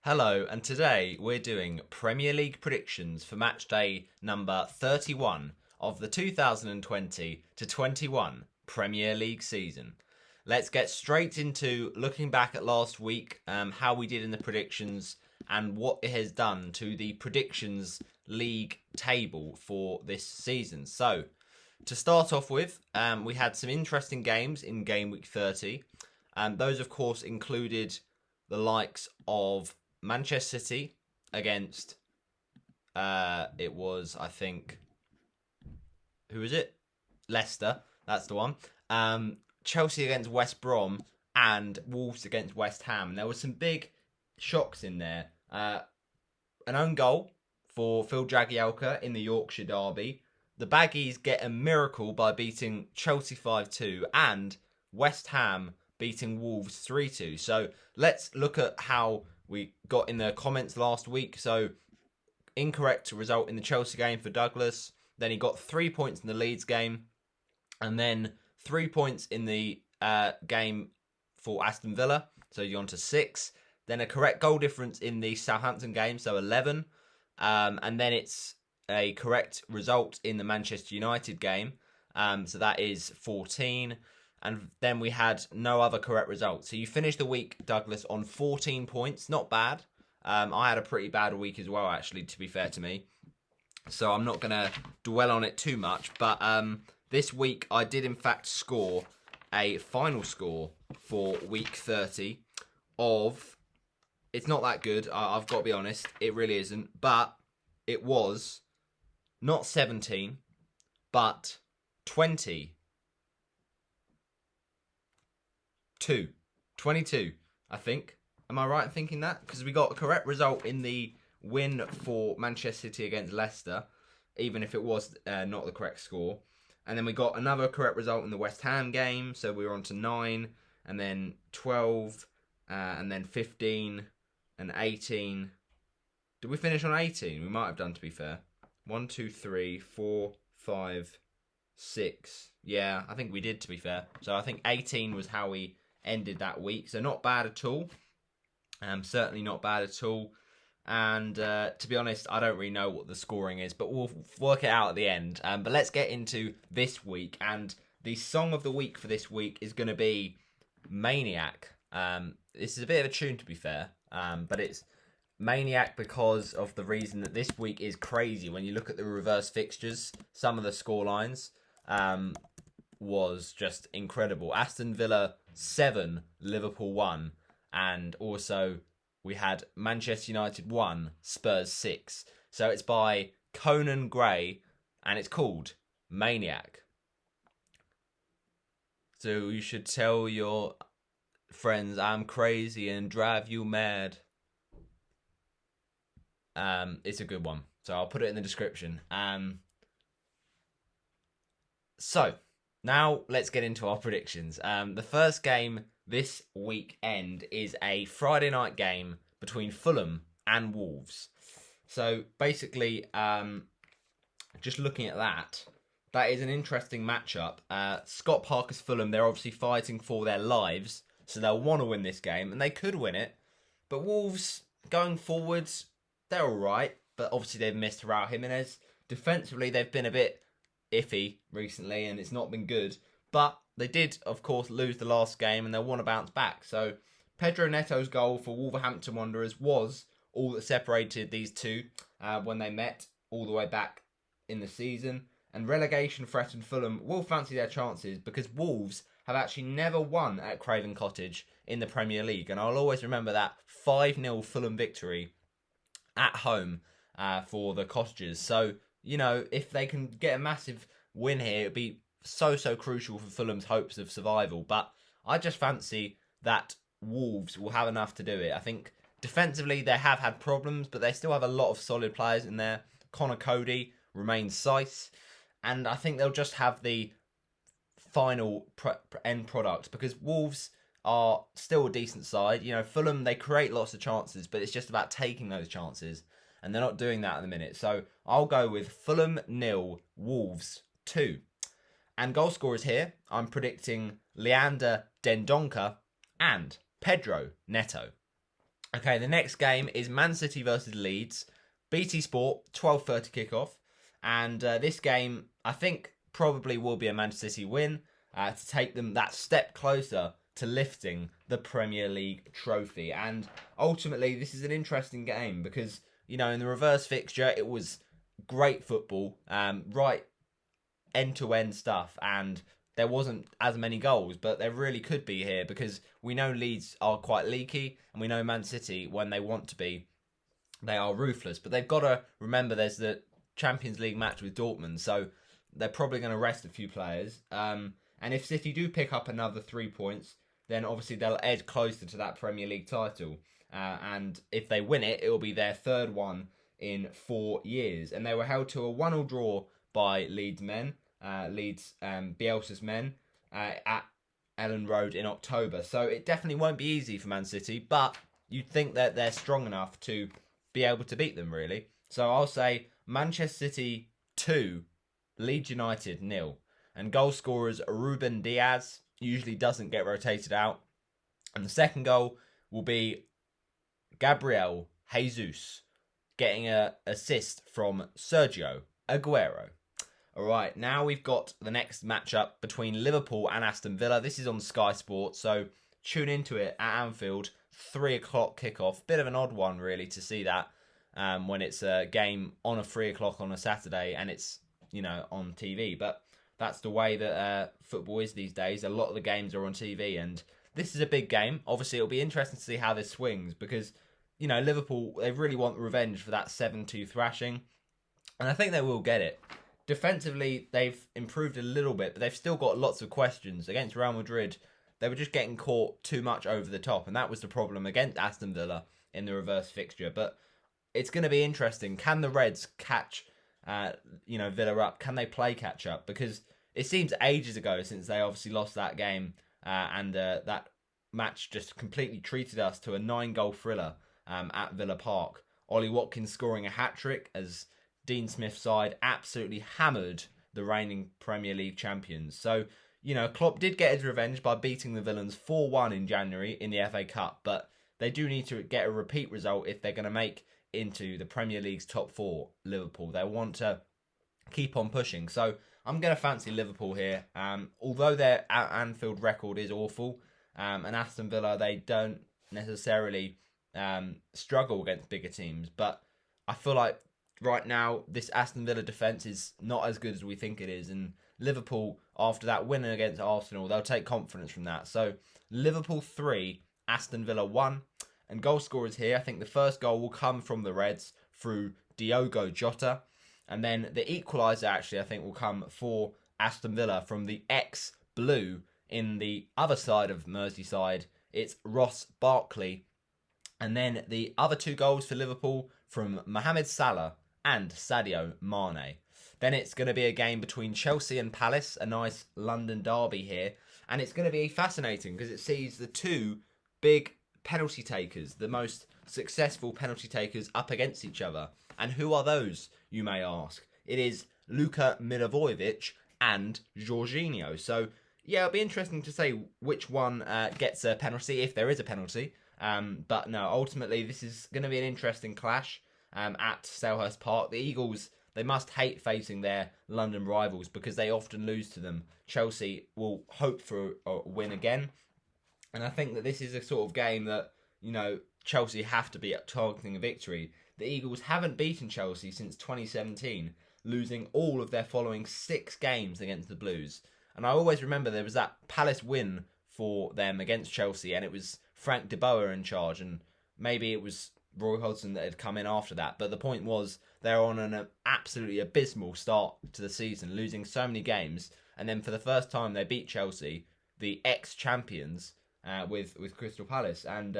Hello, and today we're doing Premier League predictions for match day number 31 of the 2020 to 21 Premier League season. Let's get straight into looking back at last week, how we did in the predictions, and what it has done to the predictions league table for this season. So, to start off with, we had some interesting games in game week 30. Those, of course, included the likes of Manchester City against, it was, I think, who was it? Leicester, that's the one. Chelsea against West Brom and Wolves against West Ham. And there were some big shocks in there. An own goal for Phil Jagielka in the Yorkshire derby. The Baggies get a miracle by beating Chelsea 5-2 and West Ham beating Wolves 3-2. So let's look at how we got in the comments last week. So incorrect result in the Chelsea game for Douglas. Then he got 3 points in the Leeds game. And then 3 points in the game for Aston Villa. So you're on to 6. Then a correct goal difference in the Southampton game. So 11. And then it's a correct result in the Manchester United game. So that is 14. And then we had no other correct results. So you finished the week, Douglas, on 14 points. Not bad. I had a pretty bad week as well, actually, to be fair to me. So I'm not going to dwell on it too much. But this week, I did, in fact, score a final score for week 30 of... It's not that good, I've got to be honest. It really isn't. But it was not 17, but 22, I think. Am I right in thinking that? Because we got a correct result in the win for Manchester City against Leicester, even if it was not the correct score. And then we got another correct result in the West Ham game, so we were on to 9, and then 12, and then 15, and 18. Did we finish on 18? We might have done, to be fair. 1, 2, 3, 4, 5, 6. Yeah, I think we did, to be fair. So I think 18 was how we ended that week. So not bad at all. Certainly not bad at all. And to be honest, I don't really know what the scoring is, but we'll work it out at the end. But let's get into this week. And the song of the week for this week is going to be Maniac. This is a bit of a tune, to be fair. But it's Maniac because of the reason that this week is crazy. When you look at the reverse fixtures, some of the scorelines was just incredible. Aston Villa 7, Liverpool 1, and also we had Manchester United 1, Spurs 6. So it's by Conan Gray, and it's called Maniac. So you should tell your friends I'm crazy and drive you mad. It's a good one, so I'll put it in the description. So now let's get into our predictions. The first game this weekend is a Friday night game between Fulham and Wolves. So basically, just looking at that is an interesting matchup. Scott Parker's Fulham, they're obviously fighting for their lives, so they'll want to win this game, and they could win it. But Wolves, going forwards, they're all right, but obviously they've missed Raul Jimenez. Defensively, they've been a bit iffy recently, and it's not been good. But they did, of course, lose the last game, and they'll want to bounce back. So Pedro Neto's goal for Wolverhampton Wanderers was all that separated these two when they met all the way back in the season. And relegation threatened Fulham will fancy their chances because Wolves have actually never won at Craven Cottage in the Premier League. And I'll always remember that 5-0 Fulham victory at home for the Cottagers. So, you know, if they can get a massive win here, it'd be so crucial for Fulham's hopes of survival. But I just fancy that Wolves will have enough to do it. I think defensively they have had problems, but they still have a lot of solid players in there. Connor Cody remains Sice, and I think they'll just have the final end product because Wolves are still a decent side. You know, Fulham, they create lots of chances, but it's just about taking those chances, and they're not doing that at the minute. So I'll go with Fulham 0, Wolves 2. And goal scorers here, I'm predicting Leander Dendoncker and Pedro Neto. Okay, the next game is Man City versus Leeds. BT Sport, 12:30 kickoff. And this game, I think, probably will be a Manchester City win to take them that step closer to lifting the Premier League trophy. And ultimately, this is an interesting game because, you know, in the reverse fixture, it was great football, right end-to-end stuff, and there wasn't as many goals, but there really could be here because we know Leeds are quite leaky, and we know Man City, when they want to be, they are ruthless. But they've got to remember there's the Champions League match with Dortmund, so they're probably going to rest a few players. And if City do pick up another 3 points, then obviously they'll edge closer to that Premier League title. And if they win it, it will be their third one in 4 years. And they were held to a 1-1 draw by Leeds Bielsa's men, at Ellen Road in October. So it definitely won't be easy for Man City, but you'd think that they're strong enough to be able to beat them, really. So I'll say Manchester City 2, Leeds United 0. And goal scorers Ruben Diaz usually doesn't get rotated out. And the second goal will be Gabriel Jesus getting an assist from Sergio Aguero. All right, now we've got the next matchup between Liverpool and Aston Villa. This is on Sky Sports, so tune into it at Anfield, 3 o'clock kickoff. Bit of an odd one, really, to see that when it's a game on a 3 o'clock on a Saturday and it's, you know, on TV. But that's the way that football is these days. A lot of the games are on TV, and this is a big game. Obviously, it'll be interesting to see how this swings because, you know, Liverpool, they really want revenge for that 7-2 thrashing, and I think they will get it. Defensively, they've improved a little bit, but they've still got lots of questions. Against Real Madrid, they were just getting caught too much over the top, and that was the problem against Aston Villa in the reverse fixture. But it's going to be interesting. Can the Reds catch, Villa up? Can they play catch up? Because it seems ages ago since they obviously lost that game, and that match just completely treated us to a 9-goal thriller at Villa Park. Ollie Watkins scoring a hat-trick as Dean Smith's side absolutely hammered the reigning Premier League champions. So, you know, Klopp did get his revenge by beating the Villains 4-1 in January in the FA Cup, but they do need to get a repeat result if they're going to make into the Premier League's top 4, Liverpool. They want to keep on pushing. So I'm going to fancy Liverpool here. Although their Anfield record is awful, and Aston Villa, they don't necessarily struggle against bigger teams, but I feel like right now, this Aston Villa defence is not as good as we think it is. And Liverpool, after that win against Arsenal, they'll take confidence from that. So, Liverpool 3, Aston Villa 1. And goal scorers here, I think the first goal will come from the Reds through Diogo Jota. And then the equaliser, actually, I think will come for Aston Villa from the ex-Blue in the other side of Merseyside. It's Ross Barkley. And then the other 2 goals for Liverpool from Mohamed Salah and Sadio Mane. Then it's going to be a game between Chelsea and Palace, a nice London derby here. And it's going to be fascinating because it sees the 2 big penalty takers, the most successful penalty takers, up against each other. And who are those, you may ask? It is Luka Milivojevic and Jorginho. So, yeah, it'll be interesting to say which one gets a penalty, if there is a penalty. But no, ultimately, this is going to be an interesting clash at Selhurst Park. The Eagles, they must hate facing their London rivals because they often lose to them. Chelsea will hope for a win again. And I think that this is a sort of game that, you know, Chelsea have to be targeting a victory. The Eagles haven't beaten Chelsea since 2017, losing all of their following 6 games against the Blues. And I always remember there was that Palace win for them against Chelsea, and it was Frank de Boer in charge, and maybe it was Roy Hodgson that had come in after that. But the point was, they're on an absolutely abysmal start to the season, losing so many games, and then for the first time they beat Chelsea, the ex-champions, with Crystal Palace, and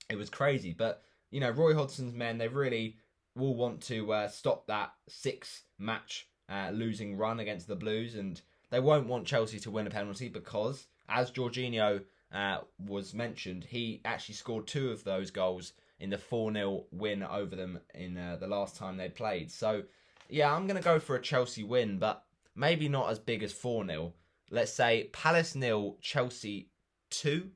it was crazy. But, you know, Roy Hodgson's men, they really will want to stop that 6-match losing run against the Blues, and they won't want Chelsea to win a penalty because, as Jorginho was mentioned, he actually scored 2 of those goals in the 4-0 win over them in the last time they played. So, yeah, I'm going to go for a Chelsea win, but maybe not as big as 4-0. Let's say Palace 0, Chelsea 2.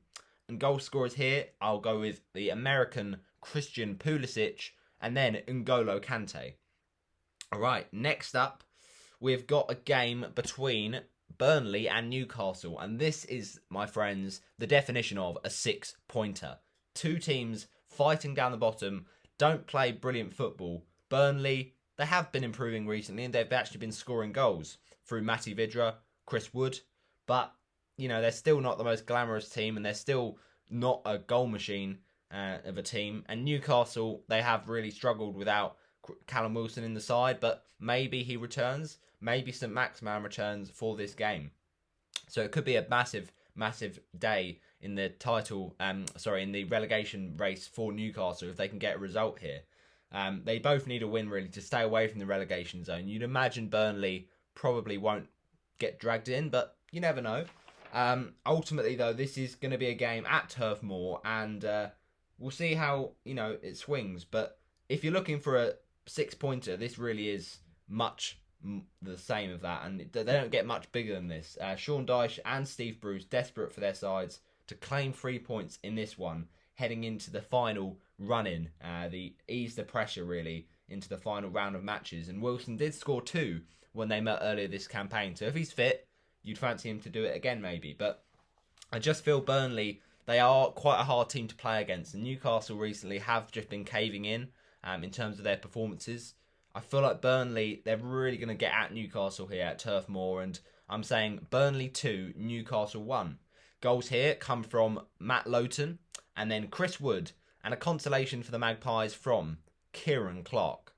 And goal scorers here, I'll go with the American Christian Pulisic and then N'Golo Kante. All right, next up, we've got a game between Burnley and Newcastle. And this is, my friends, the definition of a 6-pointer. Two teams fighting down the bottom, don't play brilliant football. Burnley, they have been improving recently and they've actually been scoring goals through Matty Vidra, Chris Wood. But, you know, they're still not the most glamorous team and they're still not a goal machine of a team. And Newcastle, they have really struggled without Callum Wilson in the side, but maybe he returns. Maybe St. Maximin returns for this game. So it could be a massive, massive day in the in the relegation race for Newcastle if they can get a result here. They both need a win really to stay away from the relegation zone. You'd imagine Burnley probably won't get dragged in, but you never know. Ultimately, though, this is going to be a game at Turf Moor, and we'll see how it swings. But if you're looking for a 6-pointer, this really is much the same of that, and they don't get much bigger than this. Sean Dyche and Steve Bruce desperate for their sides to claim 3 points in this one, heading into the final run-in, ease the pressure really into the final round of matches. And Wilson did score 2 when they met earlier this campaign, so if he's fit, you'd fancy him to do it again maybe. But I just feel Burnley, they are quite a hard team to play against, and Newcastle recently have just been caving in terms of their performances. I feel like Burnley, they're really going to get at Newcastle here at Turf Moor, and I'm saying Burnley 2, Newcastle 1. Goals here come from Matt Lowton and then Chris Wood, and a consolation for the Magpies from Kieran Clark.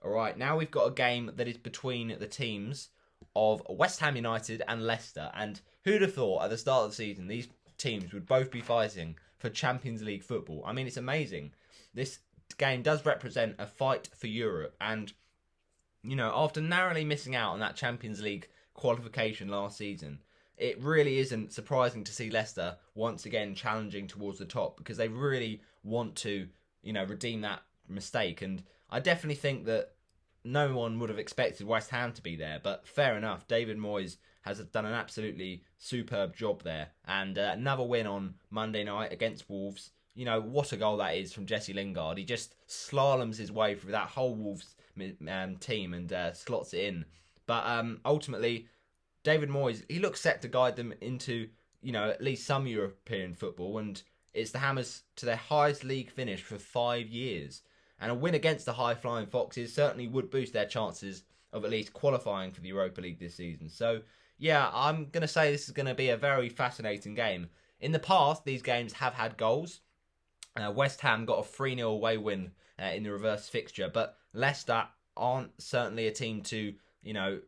Alright, now we've got a game that is between the teams of West Ham United and Leicester, and who'd have thought at the start of the season these teams would both be fighting for Champions League football? I mean, it's amazing. This game does represent a fight for Europe, and after narrowly missing out on that Champions League qualification last season, it really isn't surprising to see Leicester once again challenging towards the top, because they really want to redeem that mistake. And I definitely think that no one would have expected West Ham to be there, but fair enough, David Moyes has done an absolutely superb job there, and another win on Monday night against Wolves. What a goal that is from Jesse Lingard. He just slaloms his way through that whole Wolves team and slots it in. But ultimately, David Moyes, he looks set to guide them into, at least some European football. And it's the Hammers to their highest league finish for 5 years. And a win against the high-flying Foxes certainly would boost their chances of at least qualifying for the Europa League this season. So, yeah, I'm going to say this is going to be a very fascinating game. In the past, these games have had goals. West Ham got a 3-0 away win in the reverse fixture, but Leicester aren't certainly a team to,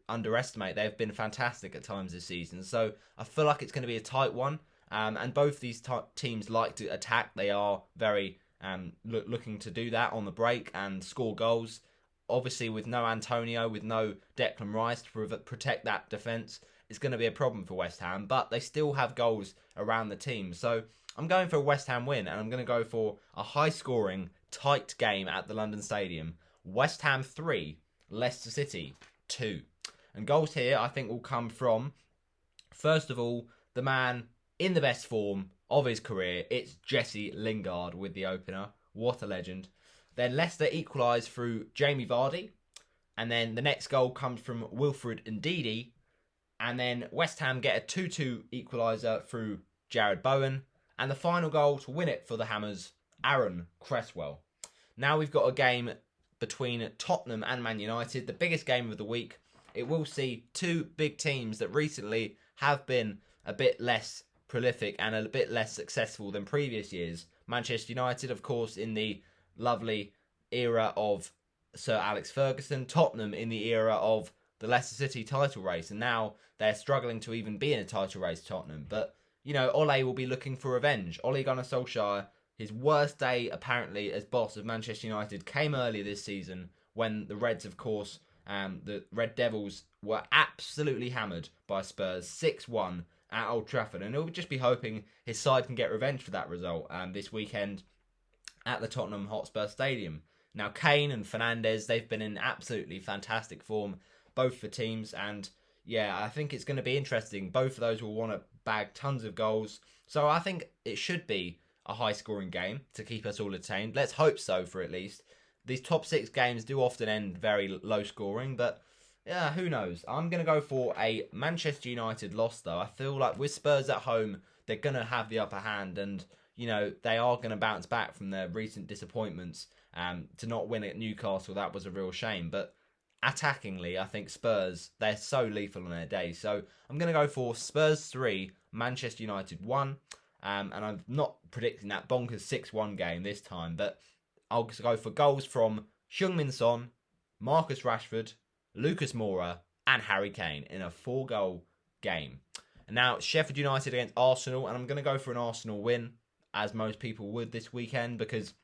underestimate. They've been fantastic at times this season, so I feel like it's going to be a tight one. And both these teams like to attack. They are very looking to do that on the break and score goals. Obviously, with no Antonio, with no Declan Rice to protect that defence, it's going to be a problem for West Ham, but they still have goals around the team. So I'm going for a West Ham win, and I'm going to go for a high-scoring, tight game at the London Stadium. West Ham 3, Leicester City 2. And goals here, I think, will come from, first of all, the man in the best form of his career. It's Jesse Lingard with the opener. What a legend. Then Leicester equalise through Jamie Vardy. And then the next goal comes from Wilfred Ndidi. And then West Ham get a 2-2 equaliser through Jared Bowen. And the final goal to win it for the Hammers, Aaron Cresswell. Now we've got a game between Tottenham and Man United, the biggest game of the week. It will see two big teams that recently have been a bit less prolific and a bit less successful than previous years. Manchester United, of course, in the lovely era of Sir Alex Ferguson. Tottenham in the era of the Leicester City title race. And now they're struggling to even be in a title race, Tottenham. But Ole will be looking for revenge. Ole Gunnar Solskjaer, his worst day apparently as boss of Manchester United came earlier this season when the Reds, of course, the Red Devils were absolutely hammered by Spurs 6-1 at Old Trafford. And he'll just be hoping his side can get revenge for that result this weekend at the Tottenham Hotspur Stadium. Now, Kane and Fernandes, they've been in absolutely fantastic form, both for teams, and yeah, I think it's going to be interesting. Both of those will want to bagged tons of goals. So I think it should be a high-scoring game to keep us all entertained. Let's hope so, for at least. These top 6 games do often end very low-scoring, but yeah, who knows? I'm going to go for a Manchester United loss, though. I feel like with Spurs at home, they're going to have the upper hand, and they are going to bounce back from their recent disappointments. To not win at Newcastle, that was a real shame. But attackingly, I think Spurs, they're so lethal on their day. So I'm going to go for Spurs 3, Manchester United 1. And I'm not predicting that bonkers 6-1 game this time, but I'll go for goals from Heung-min Son, Marcus Rashford, Lucas Moura, and Harry Kane in a 4-goal game. And now Sheffield United against Arsenal, and I'm going to go for an Arsenal win, as most people would this weekend, because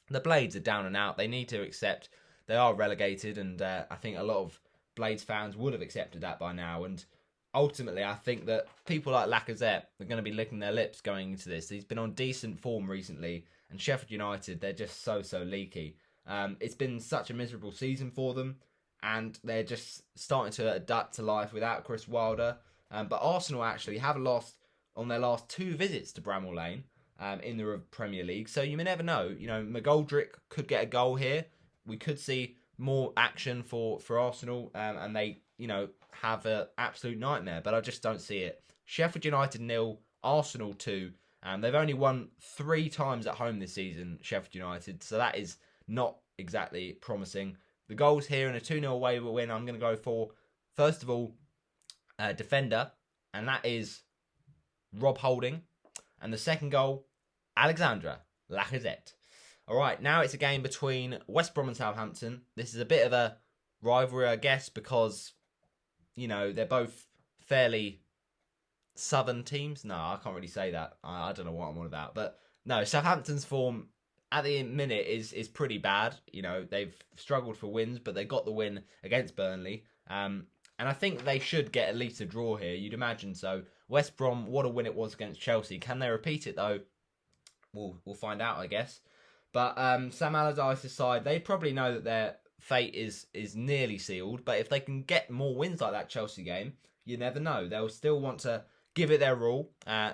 the Blades are down and out. They need to accept they are relegated, and I think a lot of Blades fans would have accepted that by now. And ultimately, I think that people like Lacazette are going to be licking their lips going into this. He's been on decent form recently, and Sheffield United, they're just so leaky. It's been such a miserable season for them, and they're just starting to adapt to life without Chris Wilder. But Arsenal actually have lost on their last 2 visits to Bramall Lane in the Premier League. So you may never know. McGoldrick could get a goal here. We could see more action for Arsenal, and they, have an absolute nightmare. But I just don't see it. Sheffield United 0, Arsenal 2. They've only won 3 times at home this season, Sheffield United. So that is not exactly promising. The goals here in a 2-0 away win, I'm going to go for, first of all, defender, and that is Rob Holding. And the second goal, Alexandre Lacazette. All right, now it's a game between West Brom and Southampton. This is a bit of a rivalry, I guess, because, they're both fairly southern teams. No, I can't really say that. I don't know what I'm on about. But no, Southampton's form at the minute is pretty bad. They've struggled for wins, but they got the win against Burnley. And I think they should get at least a draw here. You'd imagine so. West Brom, what a win it was against Chelsea. Can they repeat it, though? We'll find out, I guess. But Sam Allardyce's side, they probably know that their fate is nearly sealed. But if they can get more wins like that Chelsea game, you never know. They'll still want to give it their all,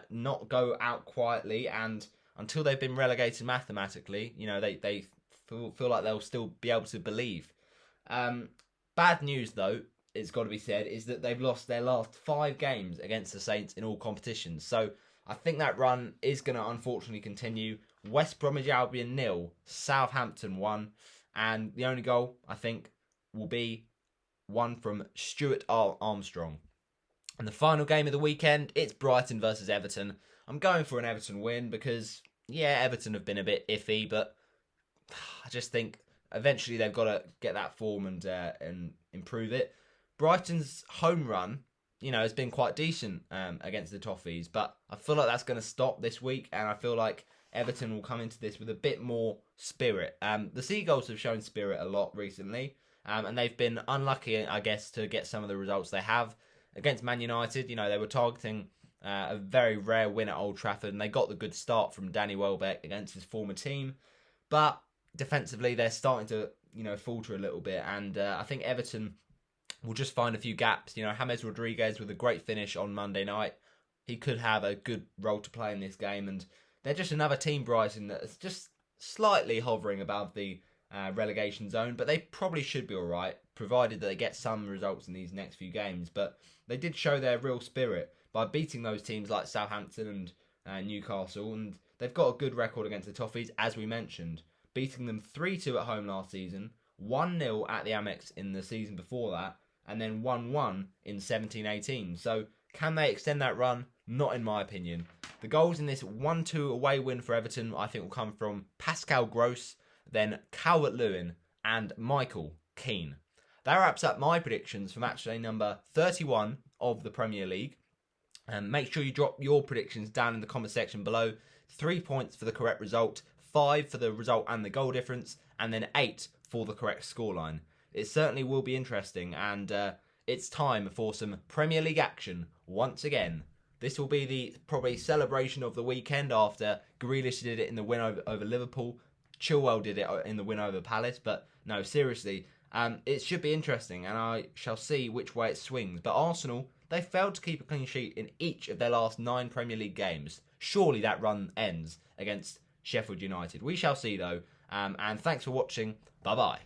not go out quietly. And until they've been relegated mathematically, they feel like they'll still be able to believe. Bad news, though, it's got to be said, is that they've lost their last 5 games against the Saints in all competitions. So I think that run is going to unfortunately continue. West Bromwich Albion 0, Southampton 1, and the only goal, I think, will be one from Stuart Armstrong. And the final game of the weekend, it's Brighton versus Everton. I'm going for an Everton win because, yeah, Everton have been a bit iffy, but I just think eventually they've got to get that form and improve it. Brighton's home run, has been quite decent against the Toffees, but I feel like that's going to stop this week, and I feel like Everton will come into this with a bit more spirit. The Seagulls have shown spirit a lot recently, and they've been unlucky, I guess, to get some of the results they have. Against Man United, they were targeting a very rare win at Old Trafford, and they got the good start from Danny Welbeck against his former team. But defensively, they're starting to, falter a little bit, and I think Everton will just find a few gaps. James Rodriguez with a great finish on Monday night. He could have a good role to play in this game, and they're just another team, Brighton, that's just slightly hovering above the relegation zone, but they probably should be all right, provided that they get some results in these next few games. But they did show their real spirit by beating those teams like Southampton and Newcastle, and they've got a good record against the Toffees, as we mentioned, beating them 3-2 at home last season, 1-0 at the Amex in the season before that, and then 1-1 in 17-18. So can they extend that run? Not in my opinion. The goals in this 1-2 away win for Everton, I think, will come from Pascal Gross, then Calvert-Lewin, and Michael Keane. That wraps up my predictions for matchday number 31 of the Premier League. And make sure you drop your predictions down in the comment section below. 3 points for the correct result, 5 for the result and the goal difference, and then 8 for the correct scoreline. It certainly will be interesting, and it's time for some Premier League action once again. This will be the probably celebration of the weekend after Grealish did it in the win over Liverpool. Chilwell did it in the win over Palace. But no, seriously, It should be interesting, and I shall see which way it swings. But Arsenal, they failed to keep a clean sheet in each of their last 9 Premier League games. Surely that run ends against Sheffield United. We shall see, though. And thanks for watching. Bye-bye.